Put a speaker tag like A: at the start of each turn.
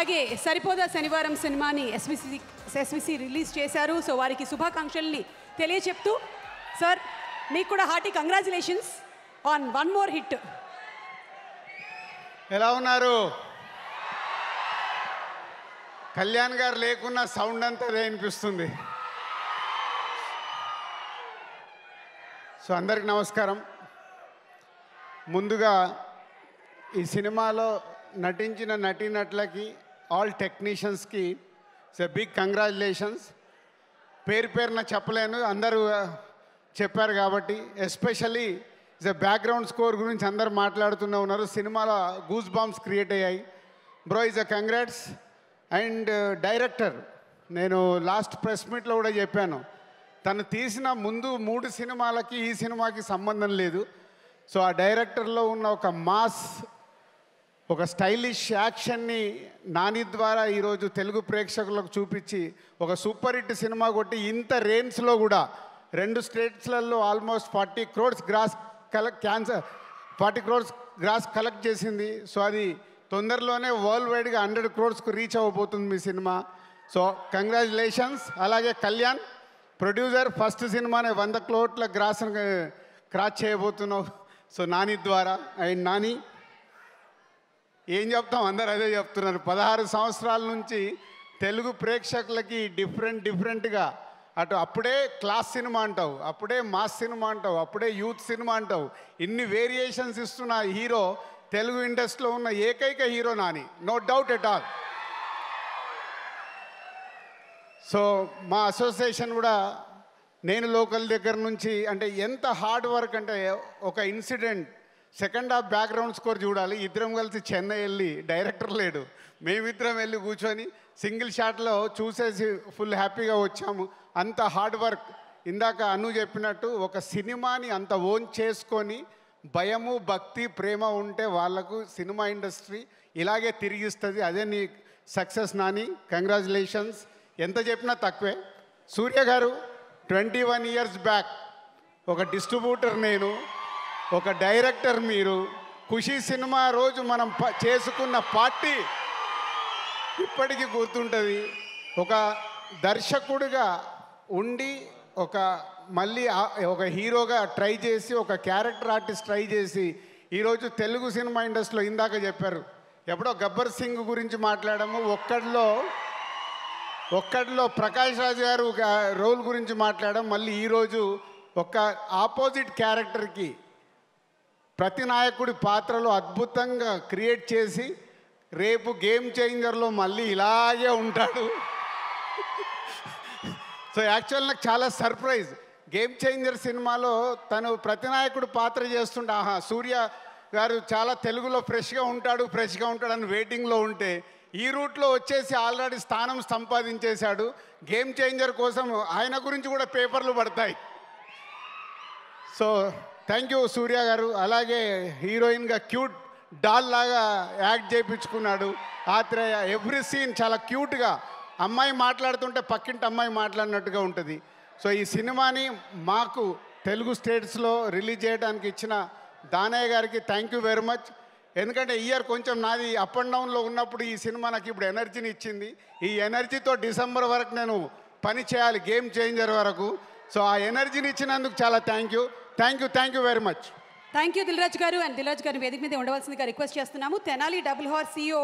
A: అలాగే సరిపోదా శనివారం సినిమాని ఎస్విసి రిలీజ్ చేశారు. సో వారికి శుభాకాంక్షల్ని తెలియచెప్తూ సార్ మీకు కూడా hearty congratulations on one more hit.
B: ఎలా ఉన్నారు? కళ్యాణ్ గారు లేకున్నా సౌండ్ అంతా వినిపిస్తుంది. సో అందరికి నమస్కారం. ముందుగా ఈ సినిమాలో నటించిన నటీనటులకి ఆల్ టెక్నీషియన్స్కి బిగ్ కంగ్రాచులేషన్స్. పేరు పేరున చెప్పలేను, అందరూ చెప్పారు కాబట్టి. ఎస్పెషల్లీ బ్యాక్గ్రౌండ్ స్కోర్ గురించి అందరు మాట్లాడుతూనే ఉన్నారు. సినిమాలో గూస్ బాంబ్స్ క్రియేట్ అయ్యాయి. Bro is a congrats. And director, నేను లాస్ట్ ప్రెస్ మీట్లో కూడా చెప్పాను, తను తీసిన ముందు 3 సినిమాలకి ఈ సినిమాకి సంబంధం లేదు. సో ఆ డైరెక్టర్లో ఉన్న ఒక మాస్, ఒక స్టైలిష్ యాక్షన్ని నాని ద్వారా ఈరోజు తెలుగు ప్రేక్షకులకు చూపించి ఒక సూపర్ హిట్ సినిమా కొట్టి ఇంత రేంజ్లో కూడా 2 స్టేట్స్లలో ఆల్మోస్ట్ 40 crores గ్రాస్ కలెక్ట్ చేసింది. సో అది తొందరలోనే వరల్డ్ వైడ్గా 100 crores రీచ్ అవ్వబోతుంది మీ సినిమా. So congratulations. అలాగే కళ్యాణ్ ప్రొడ్యూసర్, ఫస్ట్ సినిమానే 100 crores క్రాస్ చేయబోతున్నావు. సో నాని ద్వారా. అండ్ నాని ఏం చెప్తాం, అందరు అదే చెప్తున్నారు. 16 సంవత్సరాల నుంచి తెలుగు ప్రేక్షకులకి డిఫరెంట్గా అటు అప్పుడే క్లాస్ సినిమా అంటావు, అప్పుడే మాస్ సినిమా అంటావు, అప్పుడే యూత్ సినిమా అంటావు, ఇన్ని వేరియేషన్స్ ఇస్తున్న హీరో తెలుగు ఇండస్ట్రీలో ఉన్న ఏకైక hero Nani, no doubt at all. So మా అసోసియేషన్ కూడా నేను లోకల్ దగ్గర నుంచి అంటే ఎంత హార్డ్ వర్క్ అంటే, ఒక incident second half background score చూడాలి. ఇద్దరం కలిసి చెన్నై వెళ్ళి, డైరెక్టర్ లేడు, మేమిద్దరం వెళ్ళి కూర్చొని సింగిల్ షాట్లో చూసేసి ఫుల్ హ్యాపీగా వచ్చాము. అంత హార్డ్ వర్క్. ఇందాక అను చెప్పినట్టు ఒక సినిమాని అంత ఓన్ చేసుకొని భయము, భక్తి, ప్రేమ ఉంటే వాళ్లకు సినిమా ఇండస్ట్రీ ఇలాగే తిరిగిస్తుంది. అదే నీ సక్సెస్ నాని. కంగ్రాచులేషన్స్. ఎంత చెప్పినా తక్కువే. సూర్య గారు 21 years బ్యాక్ ఒక డిస్ట్రిబ్యూటర్ నేను, ఒక డైరెక్టర్ మీరు. ఖుషీ సినిమా రోజు మనం చేసుకున్న పార్టీ ఇప్పటికీ గుర్తుంటుంది. ఒక దర్శకుడిగా ఉండి మళ్ళీ ఒక హీరోగా ట్రై చేసి, ఒక క్యారెక్టర్ ఆర్టిస్ట్ ట్రై చేసి ఈరోజు తెలుగు సినిమా ఇండస్ట్రీలో ఇందాక చెప్పారు, ఎప్పుడో గబ్బర్ సింగ్ గురించి మాట్లాడాము, ఒక్కడిలో ప్రకాష్ రాజ్ గారు రోల్ గురించి మాట్లాడాం. మళ్ళీ ఈరోజు ఒక ఆపోజిట్ క్యారెక్టర్కి ప్రతి నాయకుడి పాత్రలో అద్భుతంగా క్రియేట్ చేసి రేపు గేమ్ చేంజర్లో మళ్ళీ ఇలాగే ఉంటాడు. సో యాక్చువల్ నాకు చాలా సర్ప్రైజ్. గేమ్ చేంజర్ సినిమాలో తను ప్రతినాయకుడు పాత్ర చేస్తుంటే, ఆహా సూర్య గారు చాలా తెలుగులో ఫ్రెష్గా ఉంటాడు అని వెయిటింగ్లో ఉంటే, ఈ రూట్లో వచ్చేసి ఆల్రెడీ స్థానం సంపాదించేశాడు. గేమ్ చేంజర్ కోసం ఆయన గురించి కూడా పేపర్లు పడతాయి. సో థ్యాంక్ యూ సూర్య గారు. అలాగే హీరోయిన్గా క్యూట్ డాల్ లాగా యాక్ట్ చేయించుకున్నాడు. ఆత్రేయ ఎవ్రీ సీన్ చాలా క్యూట్గా, అమ్మాయి మాట్లాడుతుంటే పక్కింటి అమ్మాయి మాట్లాడినట్టుగా ఉంటుంది. సో ఈ సినిమాని మాకు తెలుగు స్టేట్స్లో రిలీజ్ చేయడానికి ఇచ్చిన దానయ్య గారికి థ్యాంక్ యూ వెరీ మచ్. ఎందుకంటే ఇయర్ కొంచెం నాది అప్ అండ్ డౌన్లో ఉన్నప్పుడు ఈ సినిమా నాకు ఇప్పుడు ఎనర్జీని ఇచ్చింది. ఈ ఎనర్జీతో డిసెంబర్ వరకు నేను పని చేయాలి, గేమ్ చేంజర్ వరకు. సో ఆ ఎనర్జీని ఇచ్చినందుకు చాలా thank you very much.
A: Thank you Dil Raju garu. And Dil Raju గారిని వేదిక మీద ఉండవలసిందిగా రిక్వెస్ట్ చేస్తున్నాము. Tenali double horse CEO